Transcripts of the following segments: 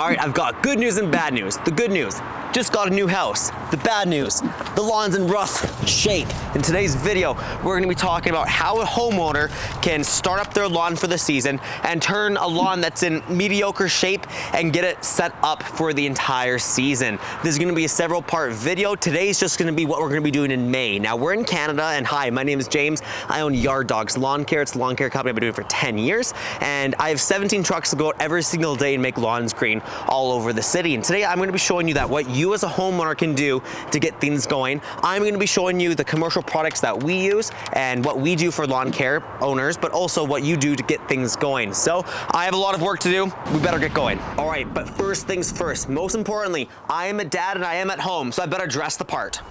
All right, I've got good news and bad news. The good news, just got a new house. The bad news, the lawn's in rough shape. In today's video, we're gonna be talking about how a homeowner can start up their lawn for the season and turn a lawn that's in mediocre shape and get it set up for the entire season. This is gonna be a several part video. Today's just gonna be what we're gonna be doing in May. Now we're in Canada, and hi, my name is James. I own Yard Dogs Lawn Care. It's a lawn care company I've been doing for 10 years. And I have 17 trucks to go out every single day and make lawns green all over the city. And today I'm gonna be showing you that what you as a homeowner can do to get things going. I'm gonna be showing you the commercial products that we use and what we do for lawn care owners, but also what you do to get things going. So I have a lot of work to do. We better get going. All right, but first things first. Most importantly, I am a dad and I am at home, so I better dress the part.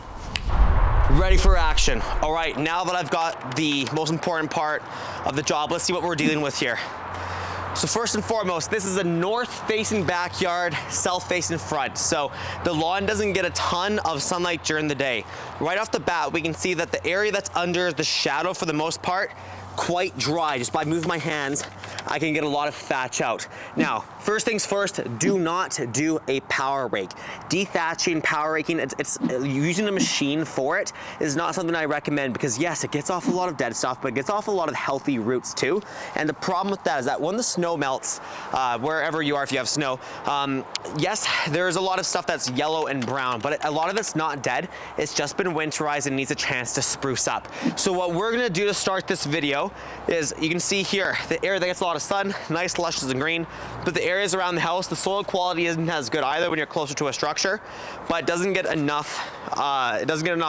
Ready for action. All right, now that I've got the most important part of the job, let's see what we're dealing with here. So first and foremost, this is a north-facing backyard, south-facing front. So the lawn doesn't get a ton of sunlight during the day. Right off the bat, we can see that the area that's under the shadow for the most part, quite dry. Just by moving my hands, I can get a lot of thatch out. Now, first things first, do not do a power rake. Dethatching, power raking, it's using a machine for it is not something I recommend because yes, it gets off a lot of dead stuff, but it gets off a lot of healthy roots too. And the problem with that is that when the snow melts, wherever you are, if you have snow, yes, there's a lot of stuff that's yellow and brown, but a lot of it's not dead. It's just been winterized and needs a chance to spruce up. So what we're gonna do to start this video is, you can see here, the area that gets a lot of sun, nice, luscious and green, but the areas around the house, the soil quality isn't as good either when you're closer to a structure, but it doesn't get enough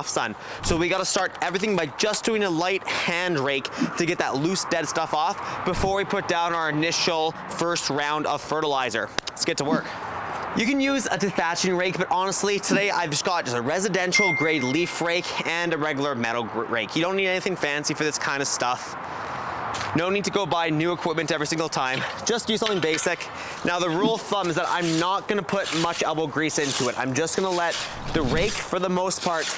sun. So we gotta start everything by just doing a light hand rake to get that loose, dead stuff off before we put down our initial first round of fertilizer. Let's get to work. You can use a dethatching rake, but honestly, today I've just got a residential grade leaf rake and a regular metal rake. You don't need anything fancy for this kind of stuff. No need to go buy new equipment every single time. Just use something basic. Now the rule of thumb is that I'm not gonna put much elbow grease into it. I'm just gonna let the rake, for the most part,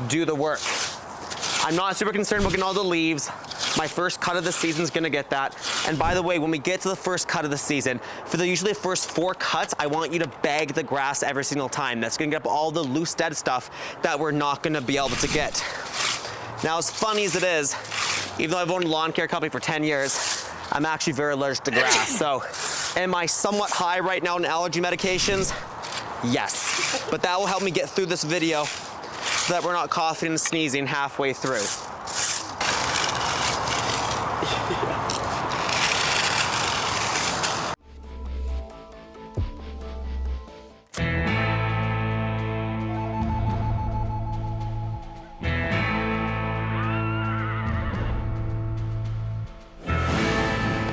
do the work. I'm not super concerned about getting all the leaves. My first cut of the season is gonna get that. And by the way, when we get to the first cut of the season, for usually the first 4 cuts, I want you to bag the grass every single time. That's gonna get up all the loose, dead stuff that we're not gonna be able to get. Now, as funny as it is, even though I've owned a lawn care company for 10 years, I'm actually very allergic to grass. So, am I somewhat high right now on allergy medications? Yes, but that will help me get through this video so that we're not coughing and sneezing halfway through.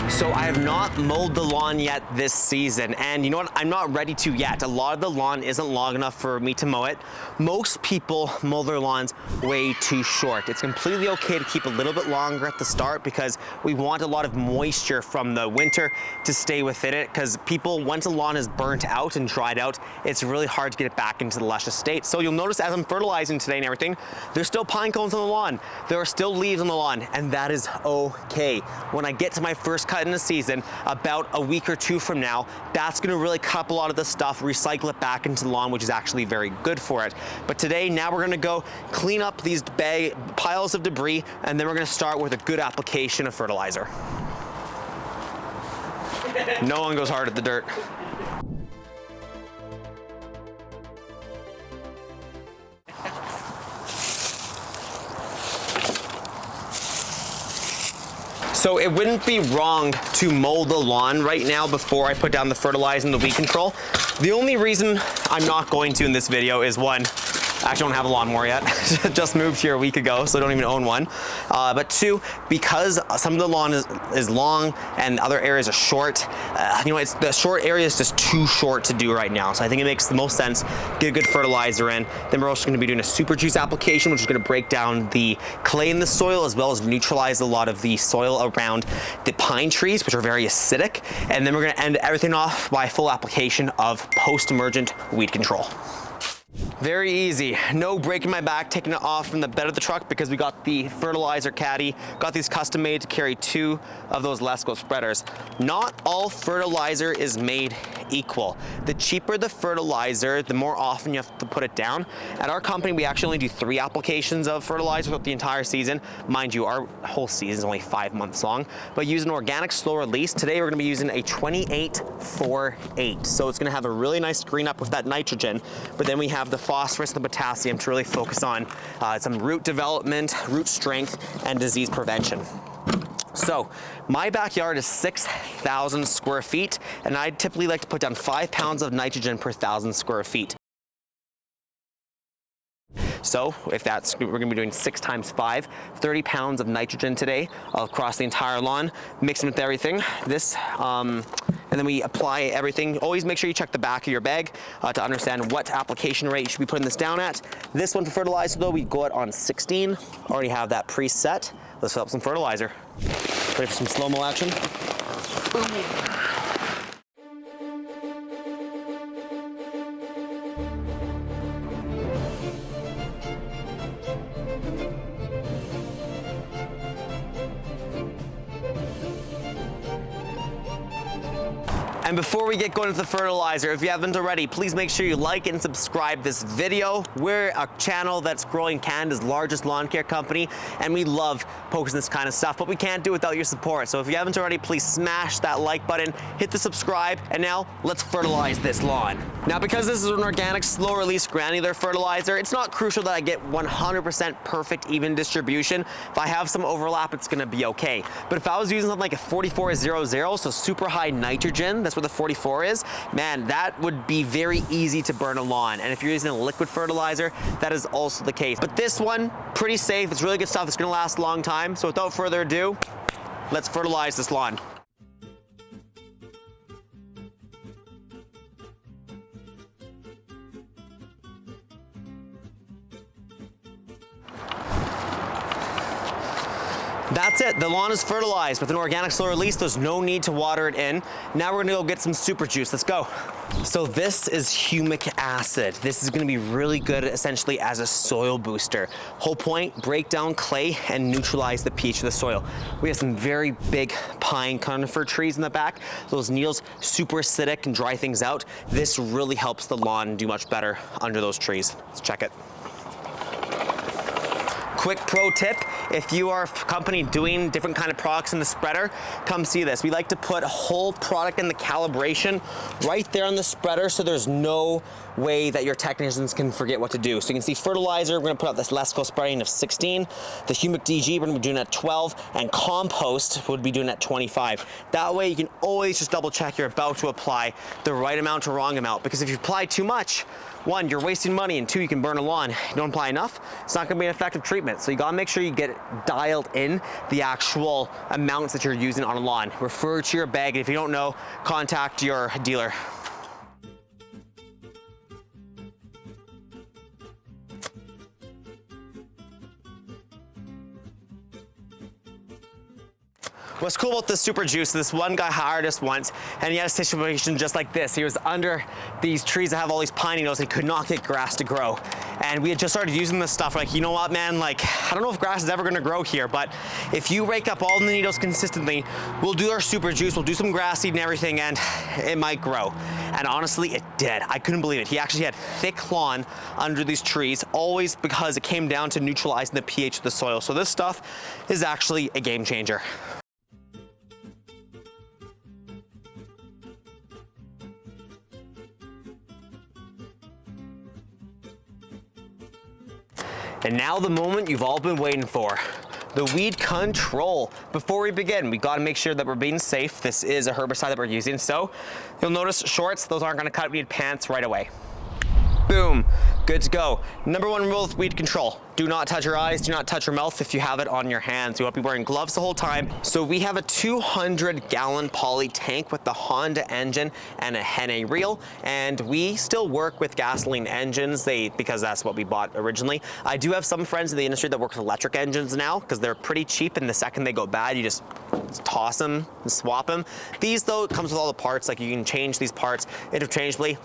So I have not mowed the lawn yet this season, and you know what? I'm not ready to yet. A lot of the lawn isn't long enough for me to mow it. Most people mow their lawns way too short. It's completely okay to keep a little bit longer at the start because we want a lot of moisture from the winter to stay within it, because people, once a lawn is burnt out and dried out, it's really hard to get it back into the luscious state. So you'll notice as I'm fertilizing today and everything, there's still pine cones on the lawn. There are still leaves on the lawn, and that is okay. When I get to my first cut in the season, about a week or 2 from now, that's gonna really cut up a lot of the stuff, recycle it back into the lawn, which is actually very good for it. But today, now we're gonna go clean up these piles of debris, and then we're gonna start with a good application of fertilizer. No one goes hard at the dirt. So it wouldn't be wrong to mow the lawn right now before I put down the fertilizer and the weed control. The only reason I'm not going to in this video is, one, I actually don't have a lawnmower yet. Just moved here a week ago, so I don't even own one. But 2, because some of the lawn is long and other areas are short, you know, the short area is just too short to do right now. So I think it makes the most sense, get a good fertilizer in. Then we're also gonna be doing a super juice application, which is gonna break down the clay in the soil as well as neutralize a lot of the soil around the pine trees, which are very acidic. And then we're gonna end everything off by full application of post-emergent weed control. Very easy, no breaking my back, taking it off from the bed of the truck because we got the fertilizer caddy, got these custom made to carry 2 of those Lesco spreaders. Not all fertilizer is made equal. The cheaper the fertilizer, the more often you have to put it down. At our company, we actually only do 3 applications of fertilizer throughout the entire season. Mind you, our whole season is only 5 months long, but use an organic slow release. Today, we're gonna be using a 28-4-8. So it's gonna have a really nice green up with that nitrogen, but then we have the phosphorus and the potassium to really focus on some root development, root strength, and disease prevention. So my backyard is 6,000 square feet, and I typically like to put down 5 pounds of nitrogen per 1,000 square feet. So if that's, we're gonna be doing 6 times 5, 30 pounds of nitrogen today across the entire lawn, mixing with everything. And then we apply everything. Always make sure you check the back of your bag to understand what application rate you should be putting this down at. This one for fertilizer though, we go out on 16. Already have that preset. Let's fill up some fertilizer. Ready for some slow-mo action? And before we get going with the fertilizer, if you haven't already, please make sure you like and subscribe this video. We're a channel that's growing Canada's largest lawn care company, and we love posting this kind of stuff, but we can't do it without your support. So if you haven't already, please smash that like button, hit the subscribe, and now let's fertilize this lawn. Now, because this is an organic, slow release granular fertilizer, it's not crucial that I get 100% perfect even distribution. If I have some overlap, it's gonna be okay. But if I was using something like a 44-00, so super high nitrogen, that's what the 44 is, man, that would be very easy to burn a lawn. And if you're using a liquid fertilizer, that is also the case. But this one, pretty safe. It's really good stuff. It's gonna last a long time. So without further ado, let's fertilize this lawn. That's it, the lawn is fertilized. With an organic slow release, there's no need to water it in. Now we're gonna go get some super juice, let's go. So this is humic acid. This is gonna be really good essentially as a soil booster. Whole point, break down clay and neutralize the pH of the soil. We have some very big pine conifer trees in the back. Those needles, super acidic and dry things out. This really helps the lawn do much better under those trees. Let's check it. Quick pro tip, if you are a company doing different kind of products in the spreader, come see this. We like to put a whole product in the calibration right there on the spreader, so there's no way that your technicians can forget what to do. So you can see fertilizer, we're gonna put out this Lesco spreading of 16, the humic DG, we're gonna be doing at 12, and compost would be doing at 25. That way you can always just double check you're about to apply the right amount or wrong amount, because if you apply too much, 1, you're wasting money, and 2, you can burn a lawn. If you don't apply enough, it's not gonna be an effective treatment. So you gotta make sure you get it dialed in the actual amounts that you're using on a lawn. Refer to your bag, and if you don't know, contact your dealer. What's cool about this super juice, this one guy hired us once, and he had a situation just like this. He was under these trees that have all these pine needles. He could not get grass to grow. And we had just started using this stuff. Like, you know what, man? Like, I don't know if grass is ever gonna grow here, but if you rake up all the needles consistently, we'll do our super juice, we'll do some grass seed and everything, and it might grow. And honestly, it did. I couldn't believe it. He actually had thick lawn under these trees, always because it came down to neutralizing the pH of the soil. So this stuff is actually a game changer. And now the moment you've all been waiting for, the weed control. Before we begin, we gotta make sure that we're being safe. This is a herbicide that we're using, so you'll notice shorts, those aren't gonna cut. We need pants right away. Boom, good to go. Number 1 rule with weed control, do not touch your eyes, do not touch your mouth if you have it on your hands. You want to be wearing gloves the whole time. So we have a 200-gallon poly tank with the Honda engine and a Henne reel, and we still work with gasoline engines because that's what we bought originally. I do have some friends in the industry that work with electric engines now because they're pretty cheap, and the second they go bad, you just toss them and swap them. These though, it comes with all the parts, like you can change these parts interchangeably.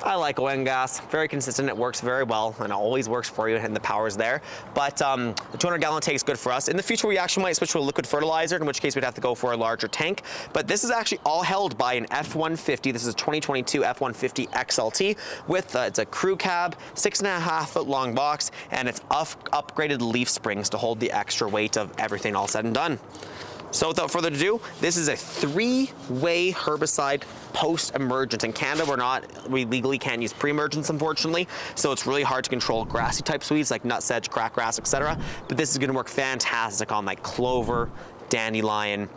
I like oil and gas, very consistent, it works very well, and it always works for you, and the power's there. But the 200-gallon tank is good for us. In the future, we actually might switch to a liquid fertilizer, in which case we'd have to go for a larger tank. But this is actually all held by an F-150. This is a 2022 F-150 XLT with, it's a crew cab, 6.5 foot long box, and it's upgraded leaf springs to hold the extra weight of everything all said and done. So without further ado, this is a 3-way herbicide post-emergence. In Canada, we legally can't use pre-emergence, unfortunately, so it's really hard to control grassy type weeds like nutsedge, crackgrass, etc. But this is gonna work fantastic on like clover, dandelion,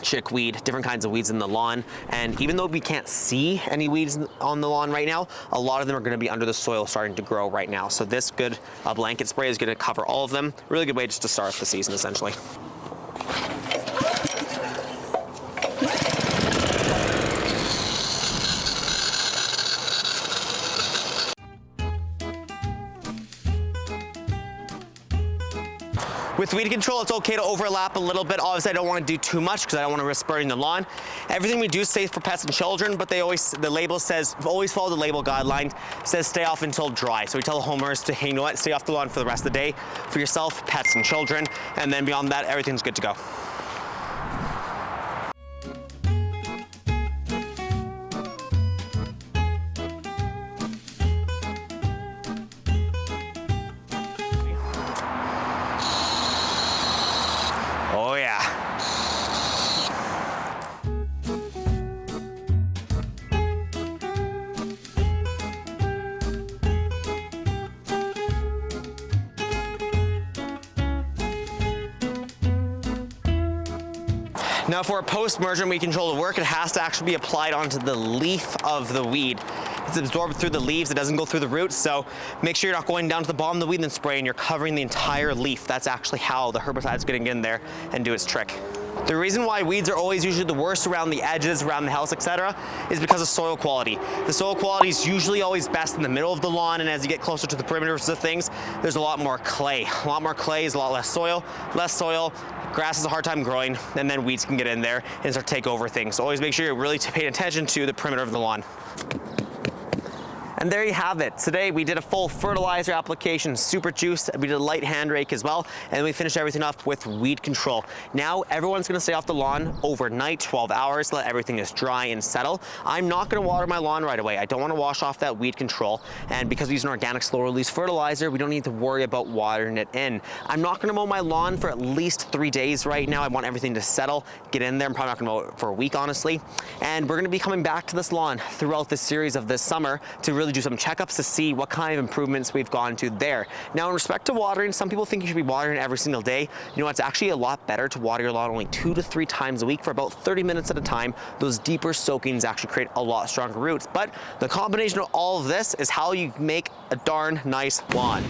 chickweed, different kinds of weeds in the lawn. And even though we can't see any weeds on the lawn right now, a lot of them are going to be under the soil starting to grow right now. So this good blanket spray is going to cover all of them. Really good way just to start the season, essentially. With weed control, it's okay to overlap a little bit. Obviously, I don't want to do too much because I don't want to risk burning the lawn. Everything we do is safe for pets and children, but the label says, always follow the label guideline. It says stay off until dry. So we tell the homeowners to, hey, you know what, stay off the lawn for the rest of the day for yourself, pets, and children. And then beyond that, everything's good to go. Oh yeah. Now for a post-emergent weed control to work, it has to actually be applied onto the leaf of the weed. It's absorbed through the leaves, it doesn't go through the roots, so make sure you're not going down to the bottom of the weed and spraying, you're covering the entire leaf. That's actually how the herbicide's gonna get in there and do its trick. The reason why weeds are always usually the worst around the edges, around the house, etc., is because of soil quality. The soil quality is usually always best in the middle of the lawn, and as you get closer to the perimeters of things, there's a lot more clay. A lot more clay is a lot less soil. Less soil, grass has a hard time growing, and then weeds can get in there and start to take over things. So always make sure you're really paying attention to the perimeter of the lawn. And there you have it. Today we did a full fertilizer application, super juice. We did a light hand rake as well, and we finished everything up with weed control. Now everyone's gonna stay off the lawn overnight, 12 hours, let everything just dry and settle. I'm not gonna water my lawn right away. I don't wanna wash off that weed control, and because we use an organic slow release fertilizer, we don't need to worry about watering it in. I'm not gonna mow my lawn for at least 3 days right now. I want everything to settle, get in there. I'm probably not gonna mow it for a week, honestly. And we're gonna be coming back to this lawn throughout this series of this summer to really do some checkups to see what kind of improvements we've gone to there. Now, in respect to watering, some people think you should be watering every single day. You know, it's actually a lot better to water your lawn only 2 to 3 times a week for about 30 minutes at a time. Those deeper soakings actually create a lot stronger roots. But the combination of all of this is how you make a darn nice lawn.